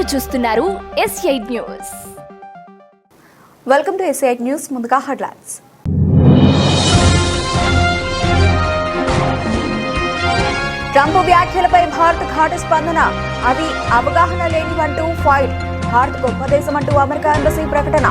మీరు చూస్తున్నారు S8 news. Welcome to S8 news. ముందుగా హెడ్లైన్స్. ట్రంప్ వ్యాఖ్యలపై భారత్ ఘాటు స్పందన. అవి అవగాహన లేనివంటూ ఫైట్. భారత్ గొప్ప దేశమంటూ అమెరికా ఎంబసీ ప్రకటన.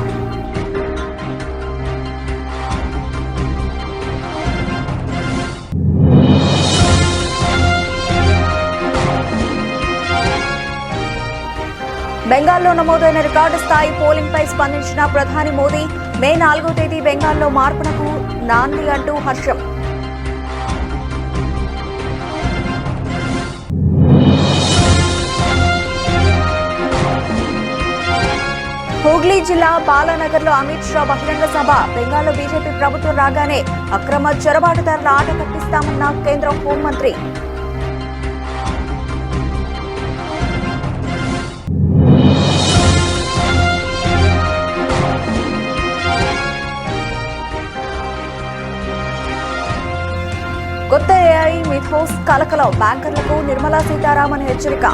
బెంగాల్లో నమోదైన రికార్డు స్థాయి పోలింగ్ పై స్పందించిన ప్రధాని మోదీ. మే 4వ తేదీ బెంగాల్లో మార్పునకు నాంది అంటూ హర్షం. హూగ్లీ జిల్లా బాలానగర్లో అమిత్ షా బహిరంగ సభ. బెంగాల్లో బీజేపీ ప్రభుత్వం రాగానే అక్రమ చొరబాటుదారుల ఆట కట్టిస్తామన్న కేంద్ర హోంమంత్రి. కొత్త ఏఐ మిథోస్ కలకలం. బ్యాంకర్లకు నిర్మలా సీతారామన్ హెచ్చరిక.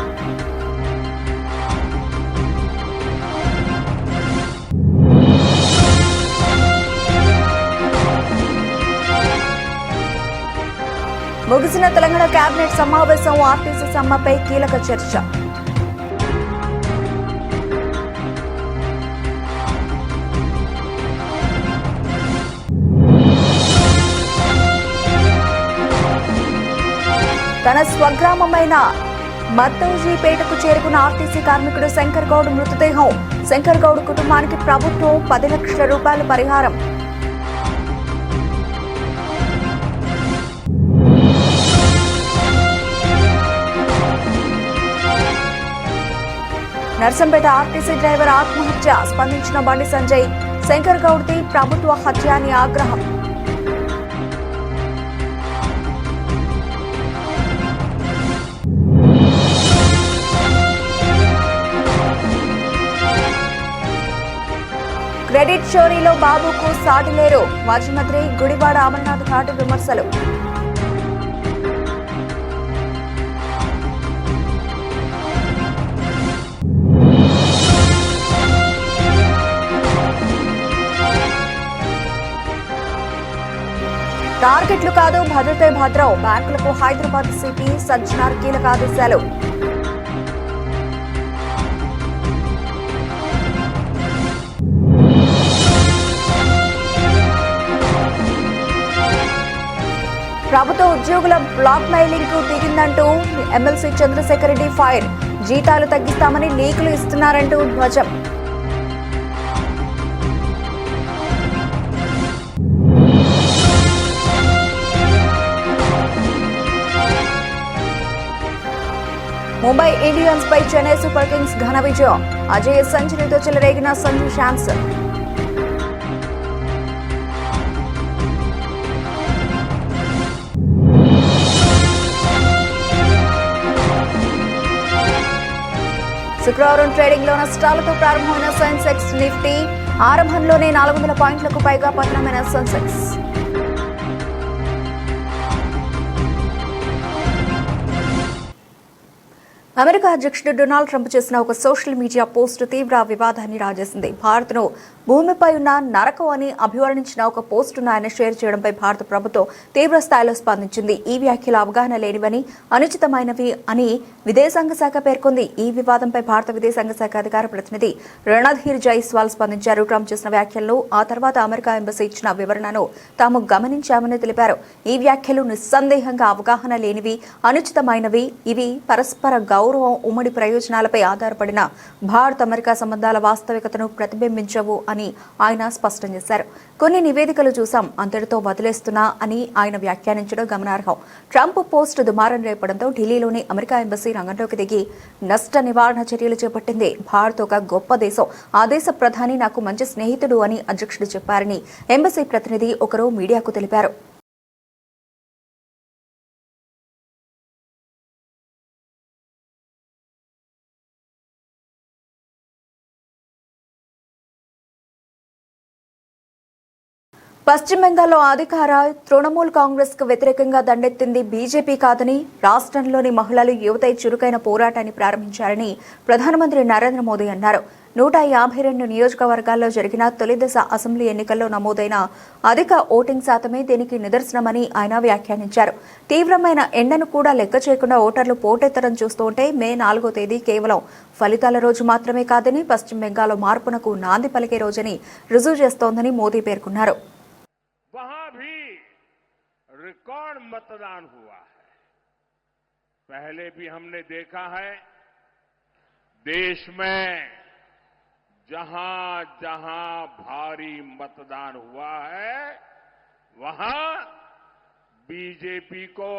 ముగిసిన తెలంగాణ కేబినెట్ సమావేశం. ఆర్టీసీ సమ్మెపై కీలక చర్చ. తన స్వగ్రామమైన మద్దోజీపేటకు చేరుకున్న ఆర్టీసీ కార్మికుడు శంకర్ గౌడ్ మృతదేహం. శంకర్ గౌడ్ కుటుంబానికి ప్రభుత్వం 10 లక్షల రూపాయల పరిహారం. నర్సంపేట ఆర్టీసీ డ్రైవర్ ఆత్మహత్య. స్పందించిన బండి సంజయ్. శంకర్ గౌడ్ది ప్రభుత్వ హత్య అని ఆగ్రహం. క్రెడిట్ చోరీలో బాబుకు సాటి లేరు. మాజీ మంత్రి గుడివాడ అమర్నాథ్ ఘాటు విమర్శలు. టార్గెట్లు కాదు, భద్రతే భద్రం. బ్యాంకులకు హైదరాబాద్ సిటీ సజ్జనార్ కీలక ఆదేశాలు. ప్రభుత్వ ఉద్యోగుల బ్లాక్ మెయిలింగ్ కు దిగిందంటూ ఎమ్మెల్సీ చంద్రశేఖర్ రెడ్డి ఫైర్. జీతాలు తగ్గిస్తామని లీకులు ఇస్తున్నారంటూ ధ్వజం. ముంబై ఇండియన్స్ పై చెన్నై సూపర్ కింగ్స్ ఘన విజయం. అజయ్ సెంచరీతో చెలరేగిన సంజు శాంసన్. శుక్రవారం ట్రేడింగ్ లో నష్టాలతో ప్రారంభమైన సెన్సెక్స్ నిఫ్టీ ఆరంభంలోనే 400 పాయింట్లకు పైగా పతనమైన సెన్సెక్స్. అమెరికా అధ్యక్షుడు డొనాల్డ్ ట్రంప్ చేసిన ఒక సోషల్ మీడియా పోస్టు తీవ్ర వివాదాన్ని రాజేసింది. భారత్ను భూమిపై ఉన్న నరకం అని అభివర్ణించిన ఒక పోస్టును ఆయన షేర్ చేయడంపై భారత ప్రభుత్వం తీవ్ర స్థాయిలో స్పందించింది. ఈ వ్యాఖ్యలు అవగాహన లేనివని, అనుచితమైనవి అని విదేశాంగ శాఖ పేర్కొంది. ఈ వివాదంపై భారత విదేశాంగ శాఖ అధికార ప్రతినిధి రణధీర్ జైస్వాల్ స్పందించారు. ట్రంప్ చేసిన వ్యాఖ్యలను, ఆ తర్వాత అమెరికా ఎంబసీ ఇచ్చిన వివరణను తాము గమనించామని తెలిపారు. ఈ వ్యాఖ్యలు నిస్సందేహంగా అవగాహన లేనివి, అనుచితమైనవి. ఇవి పరస్పర గౌరవం, ఉమ్మడి ప్రయోజనాలపై ఆధారపడిన భారత్ అమెరికా సంబంధాల వాస్తవికతను ప్రతిబింబించవు అని ఆయన స్పష్టం చేశారు. కొన్ని నివేదికలు చూసాం, అంతటితో వదిలేస్తున్నా అని ఆయన వ్యాఖ్యానించడం గమనార్హం. ట్రంప్ పోస్ట్ దుమారం రేపడంతో ఢిల్లీలోని అమెరికా ఎంబసీ రంగంలోకి దిగి నష్ట నివారణ చర్యలు చేపట్టింది. భారత్ ఒక గొప్ప దేశం, ఆ దేశ ప్రధాని నాకు మంచి స్నేహితుడు అని అధ్యక్షుడు చెప్పారని ఎంబసీ ప్రతినిధి ఒకరు మీడియాకు తెలిపారు. పశ్చిమ బెంగాల్లో అధికార తృణమూల్ కాంగ్రెస్ కు వ్యతిరేకంగా దండెత్తింది బీజేపీ కాదని రాష్ట్రంలోని మహిళలు యువత చురుకైన పోరాటాన్ని ప్రారంభించారని ప్రధానమంత్రి నరేంద్ర మోదీ అన్నారు. 152 నియోజకవర్గాల్లో జరిగిన తొలి దశ అసెంబ్లీ ఎన్నికల్లో నమోదైన అధిక ఓటింగ్ శాతమే దీనికి నిదర్శనమని ఆయన వ్యాఖ్యానించారు. తీవ్రమైన ఎండను కూడా లెక్క చేయకుండా ఓటర్లు పోటెత్తడం చూస్తుంటే మే 4వ తేదీ కేవలం ఫలితాల రోజు మాత్రమే కాదని పశ్చిమ బెంగాల్లో మార్పునకు నాంది పలికే రోజని రుజువు చేస్తోందని మోదీ పేర్కొన్నారు. वहां भी रिकॉर्ड मतदान हुआ है. पहले भी हमने देखा है देश में जहां जहां भारी मतदान हुआ है वहां बीजेपी को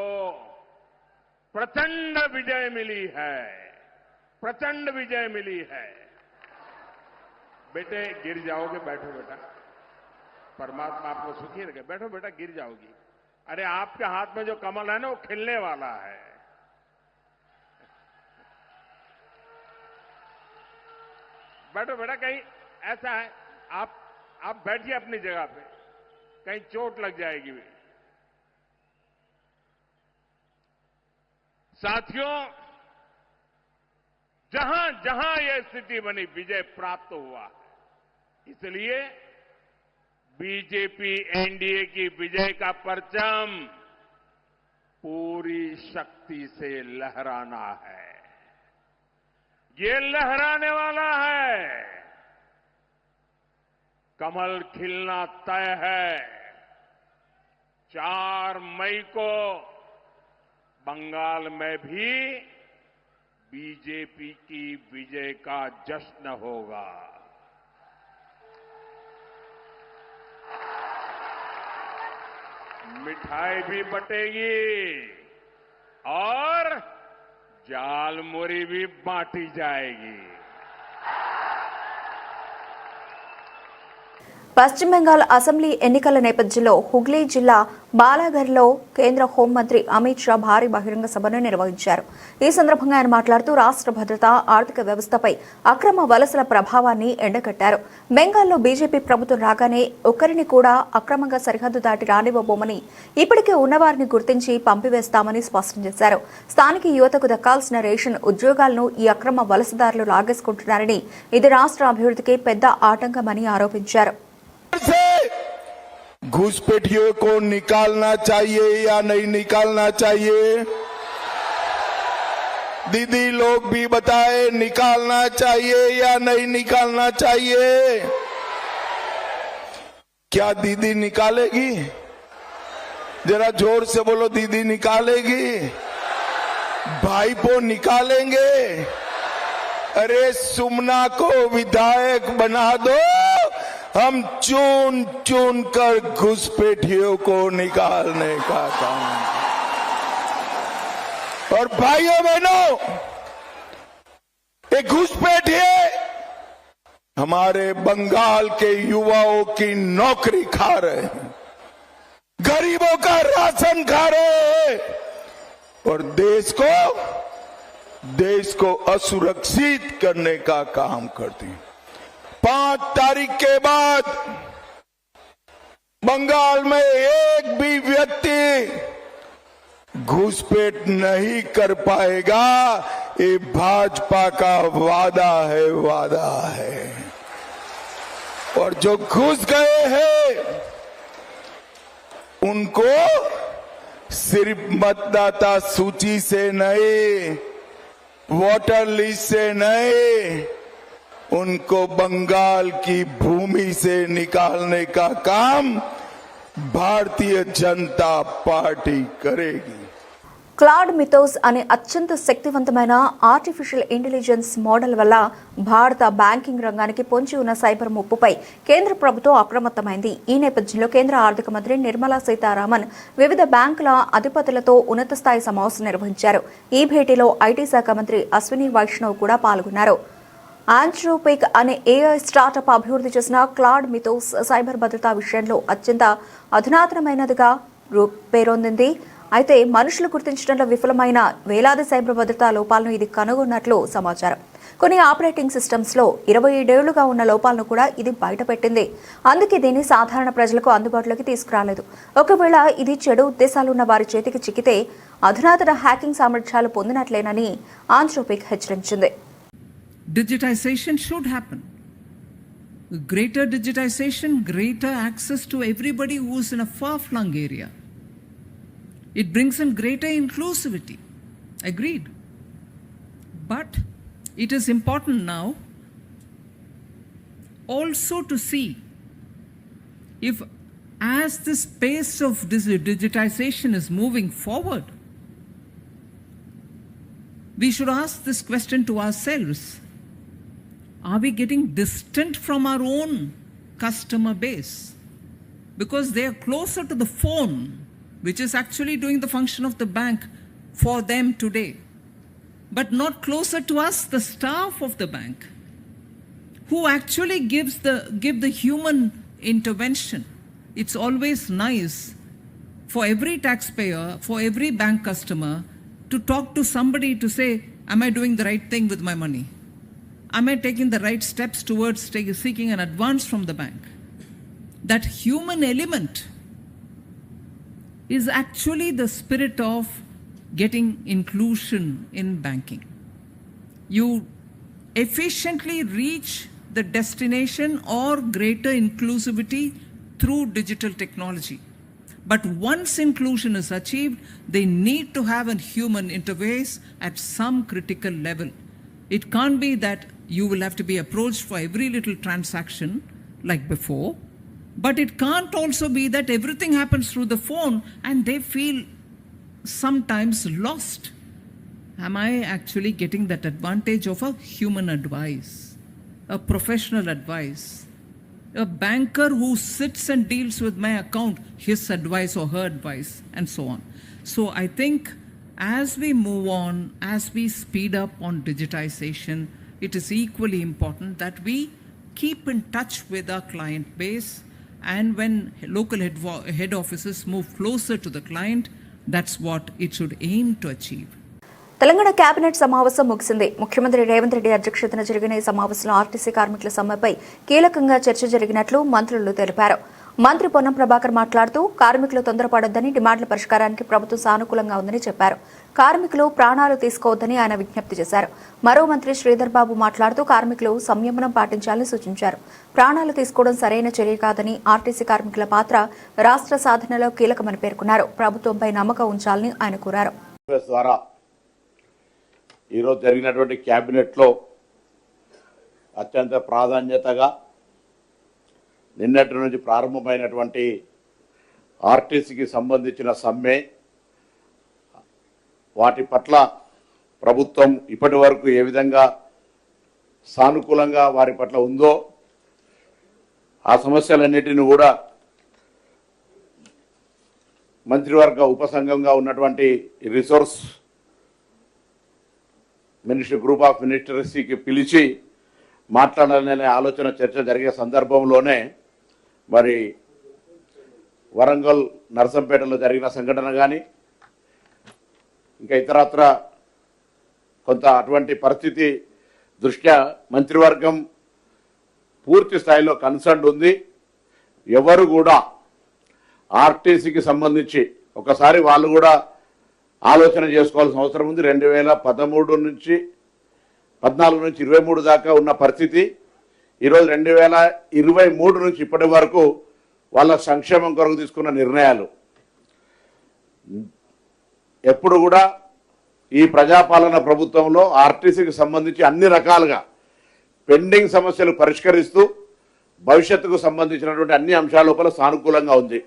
प्रचंड विजय मिली है. प्रचंड विजय मिली है. बेटे गिर जाओगे, बैठो बेटा. परमात्मा आपको सुखी रखे. बैठो बेटा, गिर जाओगी. अरे आपके हाथ में जो कमल है ना वो खिलने वाला है. बैठो बेटा. कहीं ऐसा है आप बैठिए अपनी जगह पे, कहीं चोट लग जाएगी. साथियों, जहां जहां यह स्थिति बनी विजय प्राप्त हुआ है. इसलिए बीजेपी एनडीए की विजय का परचम पूरी शक्ति से लहराना है. ये लहराने वाला है. कमल खिलना तय है. 4 मई को बंगाल में भी बीजेपी की विजय का जश्न होगा. मिठाई भी बटेगी और जालमुरी भी बांटी जाएगी. పశ్చిమ బెంగాల్ అసెంబ్లీ ఎన్నికల నేపథ్యంలో హుగ్లీ జిల్లా బాలాఘర్లో కేంద్ర హోంమంత్రి అమిత్ షా భారీ బహిరంగ సభను నిర్వహించారు. ఈ సందర్భంగా ఆయన మాట్లాడుతూ రాష్ట్ర భద్రత, ఆర్థిక వ్యవస్థపై అక్రమ వలసల ప్రభావాన్ని ఎండగట్టారు. బెంగాల్లో బీజేపీ ప్రభుత్వం రాగానే ఒక్కరిని కూడా అక్రమంగా సరిహద్దు దాటి రానివ్వబోమని, ఇప్పటికే ఉన్నవారిని గుర్తించి పంపివేస్తామని స్పష్టం చేశారు. స్థానిక యువతకు దక్కాల్సిన రేషన్ ఉద్యోగాలను ఈ అక్రమ వలసదారులు లాగేసుకుంటున్నారని, ఇది రాష్ట్ర అభివృద్ధికి పెద్ద ఆటంకమని ఆరోపించారు. घुसपैठियों को निकालना चाहिए या नहीं निकालना चाहिए? दीदी लोग भी बताए, निकालना चाहिए या नहीं निकालना चाहिए? क्या दीदी निकालेगी? जरा जोर से बोलो, दीदी निकालेगी? भाईपो निकालेंगे? अरे सुमना को विधायक बना दो, हम चुन चुन कर घुसपैठियों को निकालने का काम. और भाइयों बहनों, ये घुसपैठिए हमारे बंगाल के युवाओं की नौकरी खा रहे हैं, गरीबों का राशन खा रहे हैं और देश को असुरक्षित करने का काम करते हैं. 5 तारीख के बाद बंगाल में एक भी व्यक्ति घुसपैठ नहीं कर पाएगा. ये भाजपा का वादा है. और जो घुस गए हैं उनको सिर्फ मतदाता सूची से नहीं, वोटर लिस्ट से नहीं, उनको बंगाल की भूमि से निकालने का काम भारतीय जनता पार्टी करेगी. క్లాడ్ మిథోస్ అనే అత్యంత శక్తివంతమైన ఆర్టిఫిషియల్ ఇంటెలిజెన్స్ మోడల్ వల్ల భారత బ్యాంకింగ్ రంగానికి పొంచి ఉన్న సైబర్ ముప్పుపై కేంద్ర ప్రభుత్వం అప్రమత్తమైంది. ఈ నేపథ్యంలో కేంద్ర ఆర్థిక మంత్రి నిర్మలా సీతారామన్ వివిధ బ్యాంకుల అధిపతులతో ఉన్నత స్థాయి సమావేశం నిర్వహించారు. ఈ భేటీలో ఐటీ శాఖ మంత్రి అశ్విని వైష్ణవ్ కూడా పాల్గొన్నారు. ఆంథ్రోపిక్ అనే ఏఐ స్టార్టప్ అభివృద్ధి చేసిన క్లాడ్ మిథోస్ సైబర్ భద్రతా విషయంలో అత్యంత అధునాతనమైనదిగా పేరొందింది. అయితే మనుషులు గుర్తించడంలో విఫలమైన వేలాది సైబర్ భద్రతా లోపాలను ఇది కనుగొన్నట్లు సమాచారం. కొన్ని ఆపరేటింగ్ సిస్టమ్స్లో 27 ఏళ్లుగా ఉన్న లోపాలను కూడా ఇది బయటపెట్టింది. అందుకే దీన్ని సాధారణ ప్రజలకు అందుబాటులోకి తీసుకురాలేదు. ఒకవేళ ఇది చెడు ఉద్దేశాలున్న వారి చేతికి చిక్కితే అధునాతన హ్యాకింగ్ సామర్థ్యాలు పొందినట్లేనని ఆంథ్రోపిక్ హెచ్చరించింది. Digitization should happen. Greater digitization, greater access to everybody who is in a far-flung area. It brings in greater inclusivity. Agreed. But it is important now also to see if, as this pace of digitization is moving forward, we should ask this question to ourselves. Are we getting distant from our own customer base? Because they are closer to the phone, which is actually doing the function of the bank for them today, but not closer to us, the staff of the bank, who actually give the human intervention. It's always nice for every taxpayer, for every bank customer, to talk to somebody to say, am I doing the right thing with my money? Am I taking the right steps towards seeking an advance from the bank? That human element is actually the spirit of getting inclusion in banking. You efficiently reach the destination or greater inclusivity through digital technology. But once inclusion is achieved, they need to have a human interface at some critical level. It can't be that you will have to be approached for every little transaction like before, but it can't also be that everything happens through the phone and they feel sometimes lost. Am I actually getting that advantage of a human advice, a professional advice, a banker who sits and deals with my account, his advice or her advice, and so on? So I think as we move on, as we speed up on digitization, it is equally important that we keep in touch with our client base, and when local head offices move closer to the client, that's what it should aim to achieve. Telangana cabinet సమావేశం ముగిసింది. ముఖ్యమంత్రి రేవంత్ రెడ్డి అధ్యక్షతన జరిగిన ఈ సమావేశంలో RTC కార్మికుల సమ్మెపై కీలకంగా చర్చ జరిగినట్లు మంత్రులు తెలిపారు. మంత్రి పొన్నం ప్రభాకర్ మాట్లాడుతూ కార్మికులు తొందరపడొద్దని, డిమాండ్ల పరిష్కారానికి ప్రభుత్వం సానుకూలంగా ఉందని చెప్పారు. కార్మికులు ప్రాణాలు తీసుకోవద్దని ఆయన విజ్ఞప్తి చేశారు. మరో మంత్రి శ్రీధర్ బాబు మాట్లాడుతూ కార్మికులు సంయమనం పాటించాలని సూచించారు. ప్రాణాలు తీసుకోవడం సరైన చర్య కాదని, ఆర్టీసీ కార్మికుల పాత్ర రాష్ట్ర సాధనలో కీలకమని పేర్కొన్నారు. ప్రభుత్వంపై నమ్మకం ఉంచాలని ఆయన కోరారు. ఈరోజు జరిగినటువంటి క్యాబినెట్లో అత్యంత ప్రాధాన్యతగా నిన్నటి నుంచి ప్రారంభమైనటువంటి ఆర్టీసీకి సంబంధించిన సమ్మె, వాటి పట్ల ప్రభుత్వం ఇప్పటి వరకు ఏ విధంగా సానుకూలంగా వారి పట్ల ఉందో, ఆ సమస్యలన్నిటిని కూడా మంత్రివర్గ ఉపసంఘంగా ఉన్నటువంటి రిసోర్స్ గ్రూప్ ఆఫ్ మినిస్టర్స్కి పిలిచి మాట్లాడాలనే ఆలోచన చర్చ జరిగే సందర్భంలోనే మరి వరంగల్ నర్సంపేటలో జరిగిన సంఘటన కానీ ఇంకా ఇతరత్ర కొంత అటువంటి పరిస్థితి దృష్ట్యా మంత్రివర్గం పూర్తి స్థాయిలో కన్సర్న్ ఉంది. ఎవరు కూడా ఆర్టీసీకి సంబంధించి ఒకసారి వాళ్ళు కూడా ఆలోచన చేసుకోవాల్సిన అవసరం ఉంది. 2014 నుంచి 23 దాకా ఉన్న పరిస్థితి ఈరోజు 2023 నుంచి ఇప్పటి వరకు వాళ్ళ సంక్షేమం కొరకు తీసుకున్న నిర్ణయాలు ఎప్పుడు కూడా ఈ ప్రజాపాలన ప్రభుత్వంలో ఆర్టీసీకి సంబంధించి అన్ని రకాలుగా పెండింగ్ సమస్యలు పరిష్కరిస్తూ భవిష్యత్తుకు సంబంధించినటువంటి అన్ని అంశాల లోపల సానుకూలంగా ఉంది.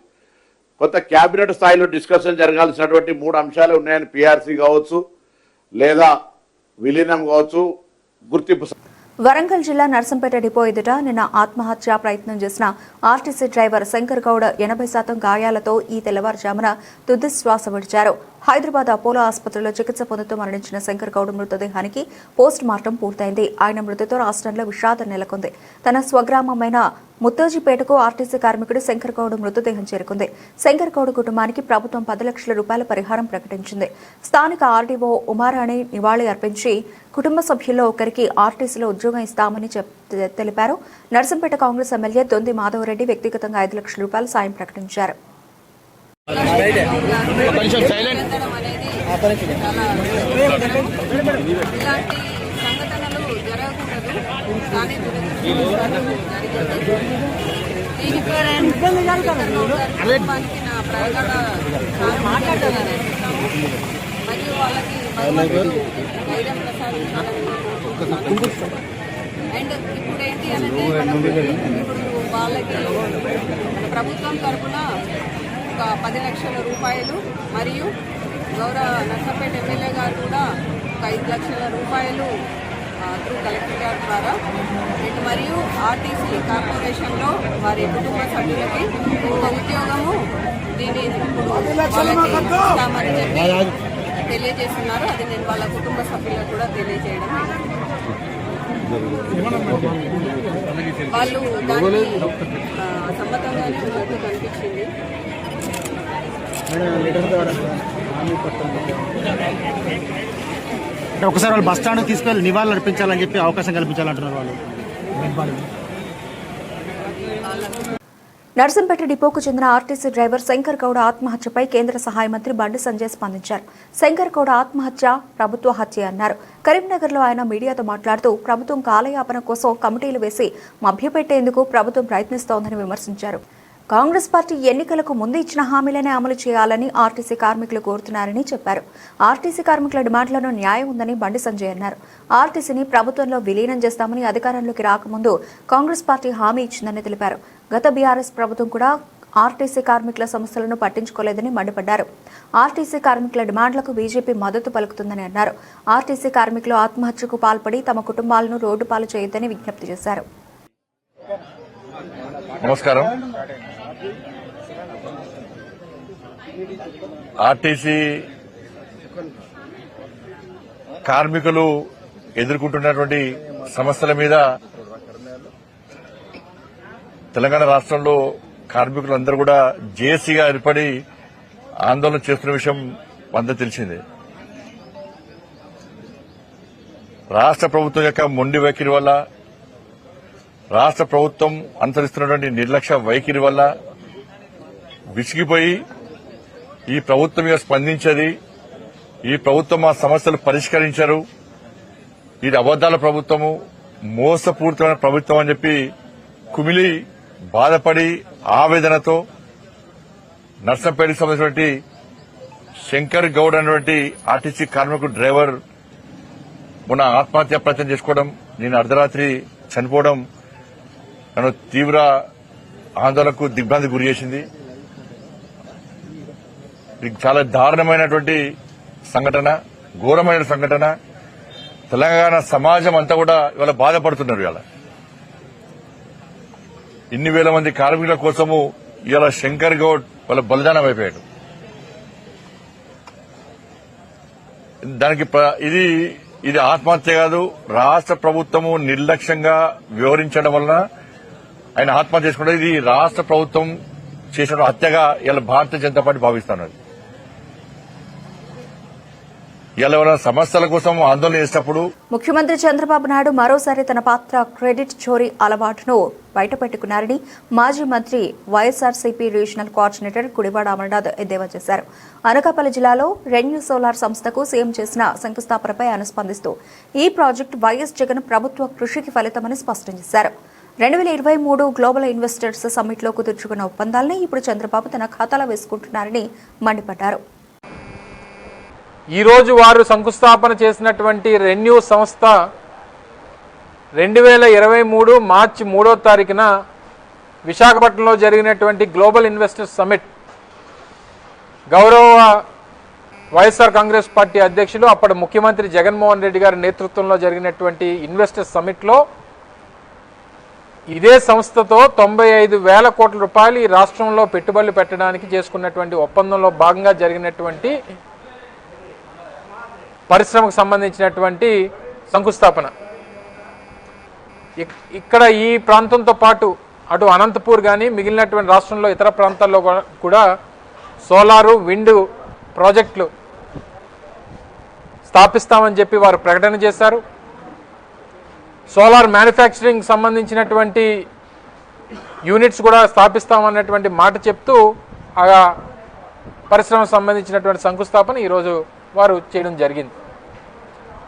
కొత్త క్యాబినెట్ స్థాయిలో డిస్కషన్ జరగాల్సినటువంటి 3 అంశాలు ఉన్నాయని, పీఆర్సీ కావచ్చు లేదా విలీనం కావచ్చు, గుర్తింపు. వరంగల్ జిల్లా నర్సంపేట డిపో ఎదుట నిన్న ఆత్మహత్యా ప్రయత్నం చేసిన ఆర్టీసీ డ్రైవర్ శంకర్ గౌడ్ 80% గాయాలతో ఈ తెల్లవారుజామున తుది శ్వాస విడిచారు. హైదరాబాద్ అపోలో ఆసుపత్రిలో చికిత్స పొందుతూ మరణించిన శంకర్ గౌడ్ మృతదేహానికి పోస్ట్ మార్టం పూర్తయింది. ఆయన మృతితో రాష్ట్రంలో విషాదం నెలకొంది. తన స్వగ్రామమైన ముత్తోజిపేటకు ఆర్టీసీ కార్మికుడు శంకర్ గౌడ్ మృతదేహం చేరుకుంది. శంకర్ గౌడ్ కుటుంబానికి ప్రభుత్వం 10 లక్షల రూపాయల పరిహారం ప్రకటించింది. స్థానిక ఆర్డీఓ ఉమారాణి నివాళి అర్పించి కుటుంబ సభ్యుల్లో ఒకరికి ఆర్టీసీలో ఉద్యోగం ఇస్తామని తెలిపారు. నర్సంపేట కాంగ్రెస్ ఎమ్మెల్యే దొంది మాధవరెడ్డి వ్యక్తిగతంగా 5 లక్షల రూపాయల సాయం ప్రకటించారు. మరియు వాళ్ళకి ధైర్యం ప్రసాదించాలని అండ్ ఇప్పుడు ఏంటి అంటే ఇప్పుడు వాళ్ళకి ప్రభుత్వం తరఫున ఒక 10 లక్షల రూపాయలు మరియు గౌరవ నర్సంపేట ఎమ్మెల్యే గారు కూడా ఒక 5 లక్షల రూపాయలు త్రూ కలెక్టర్ గారి ద్వారా మరియు ఆర్టీసీ కార్పొరేషన్లో వారి కుటుంబ సభ్యులకి ఒక ఉద్యోగము దీన్ని వాళ్ళకి ఇస్తామని చెప్పి తెలియజేస్తున్నారు. అది నేను వాళ్ళ కుటుంబ సభ్యులకు కూడా తెలియజేయడం వాళ్ళు దానికి సమ్మతంగానే ఉన్నట్టు కనిపించింది. ఒకసారి వాళ్ళు బస్ స్టాండ్ తీసుకెళ్ళి నివాళులు అర్పించాలని చెప్పి అవకాశం కల్పించాలంటున్నారు వాళ్ళు. నర్సంపేట డిపోకు చెందిన ఆర్టీసీ డ్రైవర్ శంకర్ గౌడ ఆత్మహత్యపై కేంద్ర సహాయ మంత్రి బండి సంజయ్ స్పందించారు. శంకర్ గౌడ ఆత్మహత్య ప్రభుత్వ హత్య అన్నారు. కరీంనగర్లో ఆయన మీడియాతో మాట్లాడుతూ ప్రభుత్వం కాలయాపన కోసం కమిటీలు వేసి మభ్యపెట్టేందుకు ప్రభుత్వం ప్రయత్నిస్తోందని విమర్శించారు. కాంగ్రెస్ పార్టీ ఎన్నికలకు ముందు ఇచ్చిన హామీలనే అమలు చేయాలని ఆర్టీసీ కార్మికులు కోరుతున్నారని చెప్పారు. ఆర్టీసీ కార్మికుల డిమాండ్లను న్యాయం ఉందని బండి సంజయ్ అన్నారు. ఆర్టీసీని ప్రభుత్వంలో విలీనం చేస్తామని అధికారంలోకి రాకముందు కాంగ్రెస్ పార్టీ హామీ ఇచ్చిందని తెలిపారు. గత బీఆర్ఎస్ ప్రభుత్వం కూడా ఆర్టీసీ కార్మికుల సమస్యలను పట్టించుకోలేదని మండిపడ్డారు. ఆర్టీసీ కార్మికుల డిమాండ్లకు బీజేపీ మద్దతు పలుకుతుందని అన్నారు. ఆర్టీసీ కార్మికులు ఆత్మహత్యకు పాల్పడి తమ కుటుంబాలను రోడ్డు పాలు చేయొద్దని విజ్ఞప్తి చేశారు. నమస్కారం. ఆర్టీసీ కార్మికులు ఎదుర్కొంటున్నటువంటి సమస్యల మీద తెలంగాణ రాష్ట్రంలో కార్మికులందరూ కూడా జేఏసీగా ఏర్పడి ఆందోళన చేస్తున్న విషయం అందరూ తెలిసిందే. రాష్ట్ర ప్రభుత్వం యొక్క మొండి వైఖరి వల్ల, రాష్ట్ర ప్రభుత్వం అనుసరిస్తున్నటువంటి నిర్లక్ష్య వైఖరి వల్ల విసిగిపోయి ఈ ప్రభుత్వం మీద స్పందించేది, ఈ ప్రభుత్వం ఆ సమస్యలు పరిష్కరించారు, ఇది అబద్దాల ప్రభుత్వము, మోసపూరితమైన ప్రభుత్వం అని చెప్పి కుమిలి బాధపడి ఆవేదనతో నర్సంపేటకు సంబంధించినటువంటి శంకర్ గౌడ్ అనేటువంటి ఆర్టీసీ కార్మికుడు డ్రైవర్ మొన్న ఆత్మహత్య ప్రయత్నం చేసుకోవడం, నేను అర్ధరాత్రి చనిపోవడం నన్ను తీవ్ర ఆందోళనకు దిగ్భ్రాంతికి గురి చేసింది. ఇది చాలా దారుణమైనటువంటి సంఘటన, ఘోరమైన సంఘటన. తెలంగాణ సమాజం అంతా కూడా ఇవాళ బాధపడుతున్నారు. ఇవాళ ఇన్ని వేల మంది కార్మికుల కోసము ఇవాళ శంకర్ గౌడ్ వాళ్ళ బలిదానం అయిపోయాడు. దానికి ఇది ఆత్మహత్య కాదు, రాష్ట్ర ప్రభుత్వము నిర్లక్ష్యంగా వ్యవహరించడం వలన ఆయన ఆత్మహత్య చేసుకుంటే ఇది రాష్ట్ర ప్రభుత్వం చేసిన హత్యగా ఇలా భారతీయ జనతా పార్టీ భావిస్తున్నది. ఇలా సమస్యల కోసం ఆందోళన చేసేటప్పుడు ముఖ్యమంత్రి చంద్రబాబు నాయుడు మరోసారి తన పాత్ర క్రెడిట్ చోరీ అలవాటును బయటపెట్టుకున్నారని మాజీ మంత్రి వైఎస్ఆర్సీపీ రీజనల్ కోఆర్డినేటర్ గుడివాడ అమర్నాథ్ ఎద్దేవా చేశారు. అనకాపల్లి జిల్లాలో రెన్యూ సోలార్ సంస్థకు సీఎం చేసిన శంకుస్థాపనపై ఆయన స్పందిస్తూ ఈ ప్రాజెక్టు వైఎస్ జగన్ ప్రభుత్వ కృషికి ఫలితమని స్పష్టం చేశారు. 2023 గ్లోబల్ ఇన్వెస్టర్స్ సమ్మిట్లో కుదుర్చుకున్న ఒప్పందాలని ఇప్పుడు చంద్రబాబు తన ఖాతాలో వేసుకుంటున్నారని మండిపడ్డారు. ఈరోజు వారు శంకుస్థాపన చేసినటువంటి రెన్యూ సంస్థ 2023 మార్చి 3వ తారీఖున విశాఖపట్నంలో జరిగినటువంటి గ్లోబల్ ఇన్వెస్టర్స్ సమ్మిట్ గౌరవ వైఎస్ఆర్ కాంగ్రెస్ పార్టీ అధ్యక్షులు అప్పటి ముఖ్యమంత్రి జగన్మోహన్ రెడ్డి గారి నేతృత్వంలో జరిగినటువంటి ఇన్వెస్టర్స్ సమ్మిట్లో ఇదే సంస్థతో 95,000 కోట్ల రూపాయలు ఈ రాష్ట్రంలో పెట్టుబడులు పెట్టడానికి చేసుకున్నటువంటి ఒప్పందంలో భాగంగా జరిగినటువంటి పరిశ్రమకు సంబంధించినటువంటి శంకుస్థాపన. ఇక్కడ ఈ ప్రాంతంతో పాటు అటు అనంతపూర్ కానీ మిగిలినటువంటి రాష్ట్రంలో ఇతర ప్రాంతాల్లో కూడా సోలారు విండ్ ప్రాజెక్టులు స్థాపిస్తామని చెప్పి వారు ప్రకటన చేశారు. సోలార్ మ్యానుఫ్యాక్చరింగ్ సంబంధించినటువంటి యూనిట్స్ కూడా స్థాపిస్తామన్నటువంటి మాట చెప్తూ ఆ పరిశ్రమకు సంబంధించినటువంటి శంకుస్థాపన ఈరోజు వారు చేయడం జరిగింది.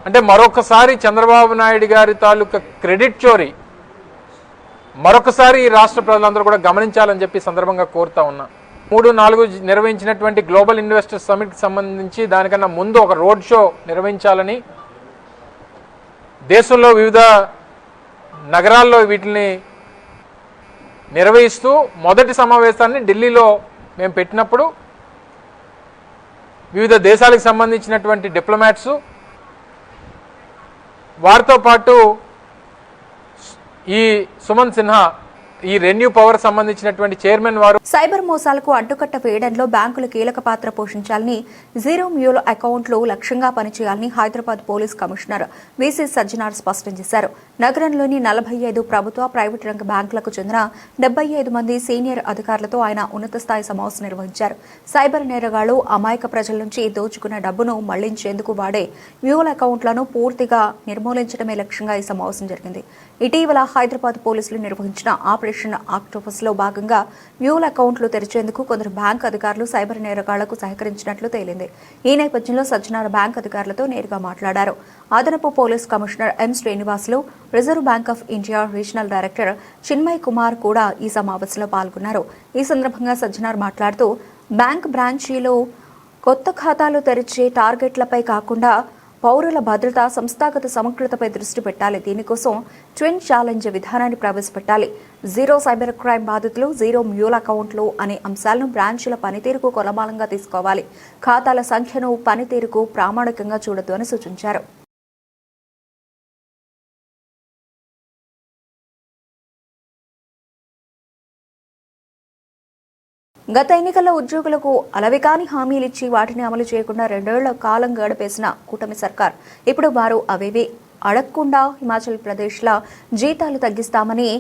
అంటే మరొకసారి చంద్రబాబు నాయుడు గారి తాలూకా క్రెడిట్ చోరీ మరొకసారి ఈ రాష్ట్ర ప్రజలందరూ కూడా గమనించాలని చెప్పి సందర్భంగా కోరుతా ఉన్నా. 3-4 నిర్వహించినటువంటి గ్లోబల్ ఇన్వెస్టర్ సమిట్కి సంబంధించి దానికన్నా ముందు ఒక రోడ్ షో నిర్వహించాలని, దేశంలో వివిధ నగరాల్లో వీటిని నిర్వహిస్తూ మొదటి సమావేశాన్ని ఢిల్లీలో మేము పెట్టినప్పుడు వివిధ దేశాలకు సంబంధించినటువంటి డిప్లొమాట్స్ వారితో పాటు ఈ సుమన్ సిన్హా ఈ రెన్యూ పవర్ సంబంధించినటువంటి చైర్మన్ వారు సైబర్ మోసాలకు అడ్డుకట్ట వేయడంలో బ్యాంకులు కీలక పాత్ర పోషించాలని, జీరో మ్యూల్ అకౌంట్లు లక్ష్యంగా పనిచేయాలని Hyderabad police commissioner VC Sajjanar స్పష్టం చేశారు. నగరంలోని 45 ప్రభుత్వ, ప్రైవేట్ రంగ బ్యాంకులకు చెందిన 75 మంది సీనియర్ అధికారులతో ఆయన ఉన్నత స్థాయి సమావేశం నిర్వహించారు. సైబర్ నేరగాళ్లు అమాయక ప్రజల నుంచి దోచుకున్న డబ్బును మళ్లించేందుకు వాడే మ్యూల్ అకౌంట్లను పూర్తిగా నిర్మూలించడమే లక్ష్యంగా ఈ సమావేశం జరిగింది. ఇటీవల హైదరాబాద్ పోలీసులు నిర్వహించిన ఆపరేషన్ ఆక్టోపస్ లో భాగంగా మ్యూల్ అకౌంట్లు తెరిచేందుకు కొందరు బ్యాంక్ అధికారులు సైబర్ నేరగాళ్లకు సహకరించినట్లు తేలింది. ఈ నేపథ్యంలో సజ్జనార్ బ్యాంక్ అధికారులతో నేరుగా మాట్లాడారు. అదనపు police commissioner M Srinivasulu, reserve bank of India regional director Chinmay Kumar కూడా ఈ సమావేశంలో పాల్గొన్నారు. ఈ సందర్భంగా సజ్జనార్ మాట్లాడుతూ బ్యాంక్ బ్రాంచీలో కొత్త ఖాతాలు తెరిచే టార్గెట్లపై కాకుండా పౌరుల భద్రత, సంస్థాగత సమగ్రతపై దృష్టి పెట్టాలి. దీనికోసం ట్విన్ ఛాలెంజ్ విధానాన్ని ప్రవేశపెట్టాలి. జీరో సైబర్ క్రైమ్ బాధితులు, జీరో మ్యూల్ అకౌంట్లు అనే అంశాలను బ్రాంచుల పనితీరుకు కొలమానంగా తీసుకోవాలి. ఖాతాల సంఖ్యను పనితీరుకు ప్రామాణికంగా చూడొద్దు అని సూచించారు. గత ఎన్నికల్లో ఉద్యోగులకు అలవికాని హామీలిచ్చి వాటిని అమలు చేయకుండా 2 ఏళ్ల కాలం గడిపేసిన కూటమి సర్కార్ ఇప్పుడు వారు అవేవి అడగకుండా హిమాచల్ ప్రదేశ్లో జీతాలు తగ్గిస్తామని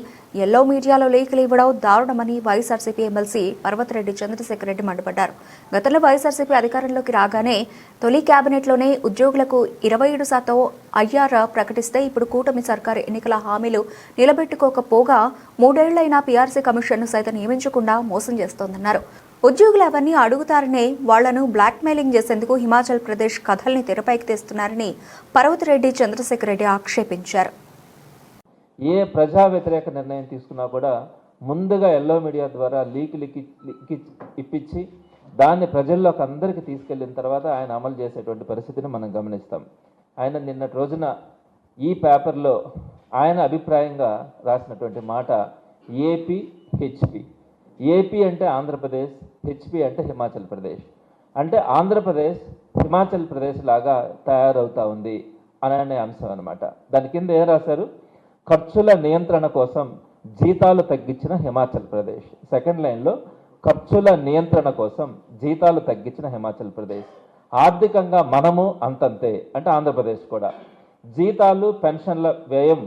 ఎల్లో మీడియాలో లేఖలు ఇవ్వడం దారుణమని వైఎస్ఆర్సీపీ ఎమ్మెల్సీ పర్వతరెడ్డి చంద్రశేఖర్ రెడ్డి మండిపడ్డారు. గతంలో వైఎస్ఆర్సీపీ అధికారంలోకి రాగానే తొలి కేబినెట్లోనే ఉద్యోగులకు 27% ఐఆర్ ప్రకటిస్తే ఇప్పుడు కూటమి సర్కారు ఎన్నికల హామీలు నిలబెట్టుకోకపోగా 3 ఏళ్లైనా పీఆర్సీ కమిషన్ను సైతం నియమించకుండా మోసం చేస్తోందన్నారు. ఉద్యోగులు అవన్నీ అడుగుతారనే వాళ్లను బ్లాక్మెయిలింగ్ చేసేందుకు హిమాచల్ ప్రదేశ్ కథల్ని తెరపైకి తెస్తున్నారని పర్వతరెడ్డి చంద్రశేఖర్ రెడ్డి ఆక్షేపించారు. ఏ ప్రజా వ్యతిరేక నిర్ణయం తీసుకున్నా కూడా ముందుగా ఎల్లో మీడియా ద్వారా లీకులు ఇప్పించి దాన్ని ప్రజల్లోకి అందరికీ తీసుకెళ్లిన తర్వాత ఆయన అమలు చేసేటువంటి పరిస్థితిని మనం గమనిస్తాం. ఆయన నిన్నటి రోజున ఈ పేపర్లో ఆయన అభిప్రాయంగా రాసినటువంటి మాట ఏపీ హెచ్పి. ఏపీ అంటే ఆంధ్రప్రదేశ్, హెచ్పి అంటే హిమాచల్ ప్రదేశ్. అంటే ఆంధ్రప్రదేశ్ హిమాచల్ ప్రదేశ్ లాగా తయారవుతా ఉంది అనే అంశం అనమాట. దాని కింద ఏం రాశారు? ఖర్చుల నియంత్రణ కోసం జీతాలు తగ్గించిన హిమాచల్ ప్రదేశ్. సెకండ్ లైన్లో ఖర్చుల నియంత్రణ కోసం జీతాలు తగ్గించిన హిమాచల్ ప్రదేశ్. ఆర్థికంగా మనము అంతంతే అంటే ఆంధ్రప్రదేశ్ కూడా. జీతాలు పెన్షన్ల వ్యయం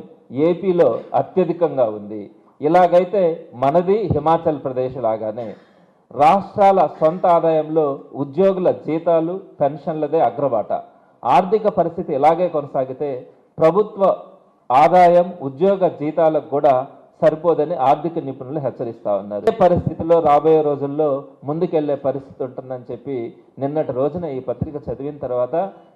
ఏపీలో అత్యధికంగా ఉంది. ఇలాగైతే మనది హిమాచల్ ప్రదేశ్ లాగానే రాష్ట్రాల సొంత ఆదాయంలో ఉద్యోగుల జీతాలు పెన్షన్లదే అగ్రబాట. ఆర్థిక పరిస్థితి ఇలాగే కొనసాగితే ప్రభుత్వ ఆదాయం ఉద్యోగ జీతాలకు కూడా సరిపోదని ఆర్థిక నిపుణులు హెచ్చరిస్తా ఉన్నారు. ఈ పరిస్థితిలో రాబోయే రోజుల్లో ముందుకెళ్లే పరిస్థితి ఉంటుందని చెప్పి నిన్నటి రోజున ఈ పత్రిక చదివిన తర్వాత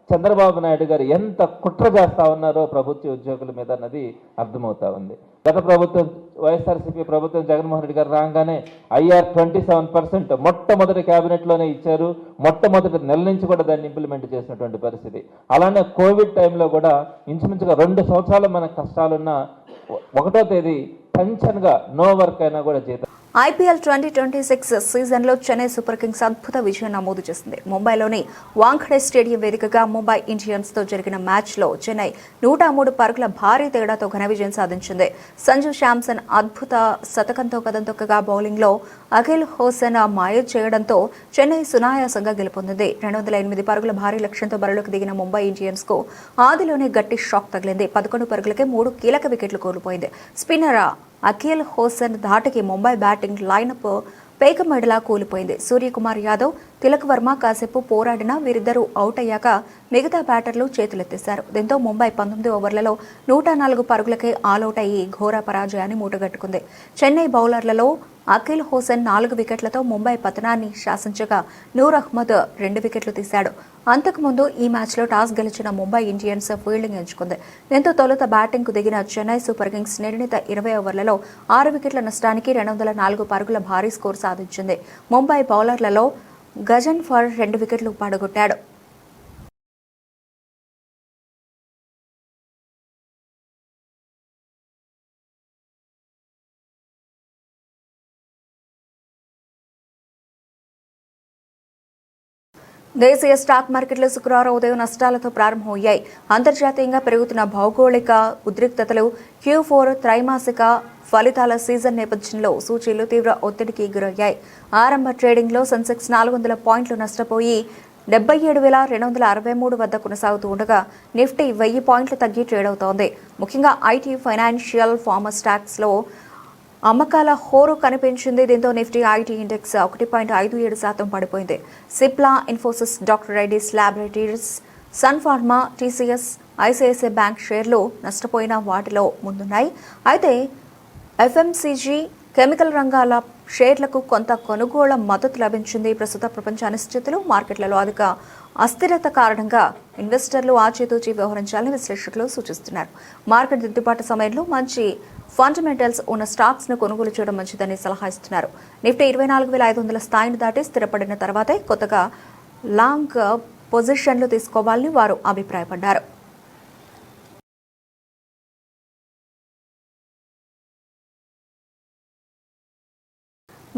చంద్రబాబు నాయుడు గారు ఎంత కుట్ర చేస్తా ఉన్నారో ప్రభుత్వ ఉద్యోగుల మీద అన్నది అర్థమవుతా ఉంది. గత ప్రభుత్వం వైఎస్ఆర్సీపీ ప్రభుత్వం జగన్మోహన్ రెడ్డి గారు రాగానే ఐఆర్ 27% మొట్టమొదటి కేబినెట్లోనే ఇచ్చారు. మొట్టమొదటి నెల నుంచి కూడా దాన్ని ఇంప్లిమెంట్ చేసినటువంటి పరిస్థితి. అలానే కోవిడ్ టైంలో కూడా ఇంచుమించుగా 2 సంవత్సరాలు మనకు కష్టాలున్న 1వ తేదీ పెన్షన్గా నో వర్క్ అయినా కూడా జీతం. ఐపీఎల్ 2026 సీజన్లో చెన్నై సూపర్ కింగ్స్ అద్భుత విజయం నమోదు చేసింది. ముంబైలోని వాంఖడే స్టేడియం వేదికగా ముంబై ఇండియన్స్తో జరిగిన మ్యాచ్లో చెన్నై 103 పరుగుల భారీ తేడాతో ఘన విజయం సాధించింది. సంజు శాంసన్ అద్భుత శతకంతో కదం తొక్కగా బౌలింగ్లో అఖిల్ హోసెన్ మాయ చేయడంతో చెన్నై సునాయాసంగా గెలుపొందింది. 208 పరుగుల భారీ లక్ష్యంతో బరిలోకి దిగిన ముంబై ఇండియన్స్ కు ఆదిలోనే గట్టి షాక్ తగిలింది. 11 పరుగులకే 3 కీలక వికెట్లు కోల్పోయింది. స్పిన్నర్ అఖిల్ హోసెన్ ధాటికి ముంబై బ్యాటింగ్ లైనప్ పేకమెడలా కూలిపోయింది. సూర్యకుమార్ యాదవ్, తిలక్ వర్మ కాసేపు పోరాడినా వీరిద్దరూ అవుట్ అయ్యాక మిగతా బ్యాటర్లు చేతులెత్తేశారు. దీంతో ముంబై 19 ఓవర్లలో 104 పరుగులకే ఆలౌట్ అయ్యి ఘోర పరాజయాన్ని మూటగట్టుకుంది. చెన్నై బౌలర్లలో అఖిల్ హోసెన్ 4 వికెట్లతో ముంబై పతనాన్ని శాసించగా నూర్ అహ్మద్ 2 వికెట్లు తీశాడు. అంతకుముందు ఈ మ్యాచ్లో టాస్ గెలిచిన ముంబై ఇండియన్స్ ఫీల్డింగ్ ఎంచుకుంది. దీంతో తొలుత బ్యాటింగ్కు దిగిన చెన్నై సూపర్ కింగ్స్ నిర్ణీత 20 ఓవర్లలో 6 వికెట్ల నష్టానికి 204 పరుగుల భారీ స్కోర్ సాధించింది. ముంబై బౌలర్లలో గజన్ ఫర్ 2 వికెట్లు పడగొట్టాడు. దేశీయ స్టాక్ మార్కెట్లు శుక్రవారం ఉదయం నష్టాలతో ప్రారంభమయ్యాయి. అంతర్జాతీయంగా పెరుగుతున్న భౌగోళిక ఉద్రిక్తతలు, Q4 త్రైమాసిక ఫలితాల సీజన్ నేపథ్యంలో సూచీలు తీవ్ర ఒత్తిడికి గురయ్యాయి. ఆరంభ ట్రేడింగ్లో సెన్సెక్స్ 400 పాయింట్లు నష్టపోయి 77,263 వద్ద కొనసాగుతూ ఉండగా నిఫ్టీ 1000 పాయింట్లు తగ్గి ట్రేడ్ అవుతోంది. ముఖ్యంగా ఐటీ, ఫైనాన్షియల్, ఫార్మా స్టాక్స్లో అమ్మకాల హోరు కనిపించింది. దీంతో నిఫ్టీ ఐటీ ఇండెక్స్ 1.57% పడిపోయింది. Cipla, Infosys, Doctor Reddy's Laboratories, Sun Pharma, TCS, ICICI Bank షేర్లు నష్టపోయిన వాటిలో ముందున్నాయి. అయితే ఎఫ్ఎంసీజీ, కెమికల్ రంగాల షేర్లకు కొంత కొనుగోళ్ల మద్దతు లభించింది. ప్రస్తుత ప్రపంచ అనిశ్చితులు, మార్కెట్లలో అధిక అస్థిరత కారణంగా ఇన్వెస్టర్లు ఆచితూచి వ్యవహరించాలని విశ్లేషకులు సూచిస్తున్నారు. మార్కెట్ దిద్దుబాటు సమయంలో మంచి ఫండమెంటల్స్ ఉన్న స్టాక్స్ ను కొనుగోలు చేయడం మంచిదని సలహా ఇస్తున్నారు. నిఫ్టీ 24,500 స్థాయిని దాటి స్థిరపడిన తర్వాతే కొత్తగా లాంగ్ పొజిషన్లు తీసుకోవాలని వారు అభిప్రాయపడ్డారు.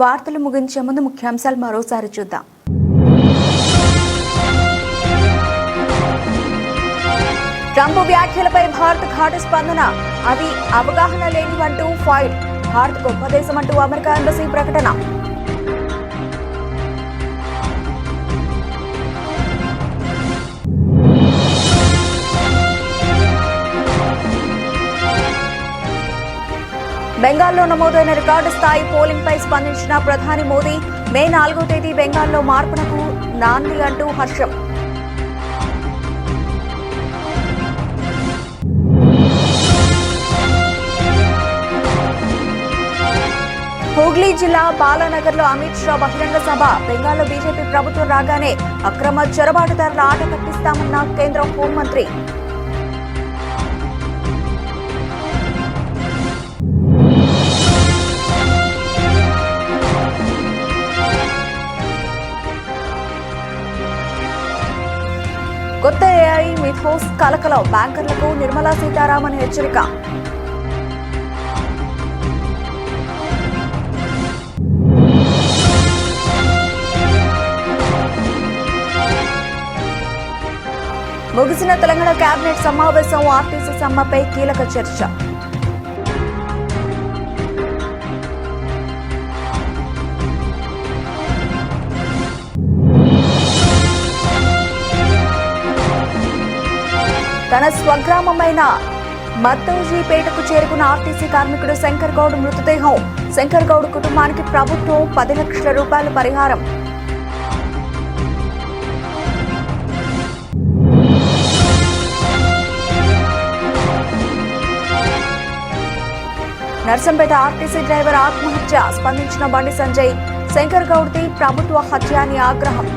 వార్తలు ముగించే ముందు ముఖ్యాంశాలు మరోసారి చూద్దాం. ట్రంప్ వ్యాఖ్యలపై భారత్ ఘాటు స్పందన, అవి అవగాహన లేనివంటూ ఫైర్. భారత్ గొప్ప దేశమంటూ అమెరికా ఎంబసీ ప్రకటన. బెంగాల్లో నమోదైన రికార్డు స్థాయి పోలింగ్ పై స్పందించిన ప్రధాని మోదీ, మే 4వ తేదీ బెంగాల్లో మార్పునకు నాంది అంటూ హర్షం. హూగ్లీ జిల్లా బాలానగర్లో అమిత్ షా బహిరంగ సభ. బెంగాల్లో బీజేపీ ప్రభుత్వం రాగానే అక్రమ చొరబాటుదారుల ఆట కట్టిస్తామన్న కేంద్ర హోంమంత్రి. కొత్త ఏఐ మిథోస్ కలకలం, బ్యాంకర్లకు నిర్మలా సీతారామన్ హెచ్చరిక. ముగిసిన తెలంగాణ కేబినెట్ సమావేశం, ఆర్టీసీ సమ్మెపై కీలక చర్చ. తన స్వగ్రామమైన మత్తోజీపేటకు చేరుకున్న ఆర్టీసీ కార్మికుడు శంకర్ గౌడ్ మృతదేహం. శంకర్ గౌడ్ కుటుంబానికి ప్రభుత్వం 10 లక్షల రూపాయల పరిహారం. నర్సంపేట ఆర్టీసీ డ్రైవర్ ఆత్మహత్య, స్పందించిన బండి సంజయ్. శంకర్ గౌడ్ది ప్రభుత్వ హత్య అని ఆగ్రహం.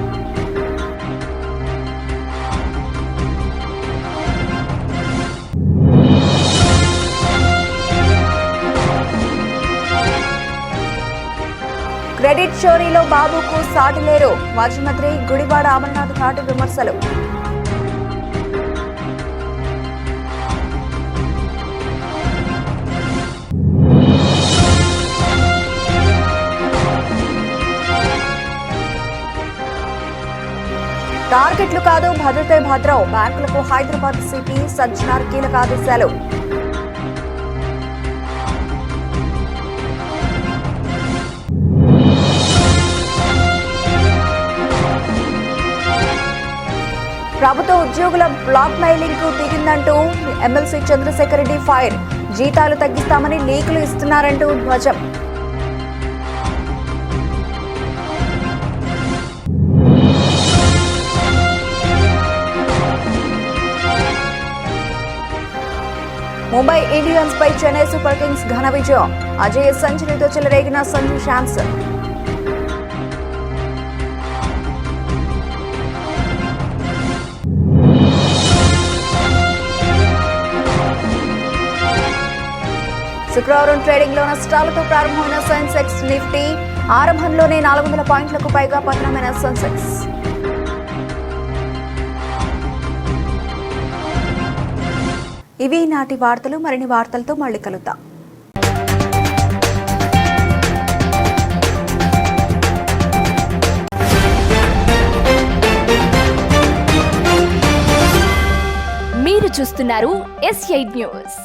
క్రెడిట్ చోరీలో బాబుకు సాటి లేరు. మాజీ మంత్రి గుడివాడ అమర్నాథ్ ఘాటు విమర్శలు. టార్గెట్లు కాదు భద్రతే భద్రం. బ్యాంకులకు హైదరాబాద్ సిపి సజ్జనార్ కీలక ఆదేశాలు. ప్రభుత్వ ఉద్యోగుల బ్లాక్ మెయిలింగ్ కు దిగిందంటూ ఎమ్మెల్సీ చంద్రశేఖర్ రెడ్డి ఫైర్. జీతాలు తగ్గిస్తామని లీకులు ఇస్తున్నారంటూ ధ్వజం. ముంబై ఇండియన్స్ పై చెన్నై సూపర్ కింగ్స్ ఘన విజయం. అజయ్ సెంచరీతో చెలరేగిన సంజు శాంసన్. శుక్రవారం ట్రేడింగ్ లో నష్టాలతో ప్రారంభమైన సెన్సెక్స్ నిఫ్టీ ఆరంభంలోనే 400 పాయింట్లకు పైగా పతనమైన సెన్సెక్స్. ఇవి నాటి వార్తలు. మరిన్ని వార్తలతో మళ్ళీ కలుద్దాం. మీరు చూస్తున్నారు S8 న్యూస్.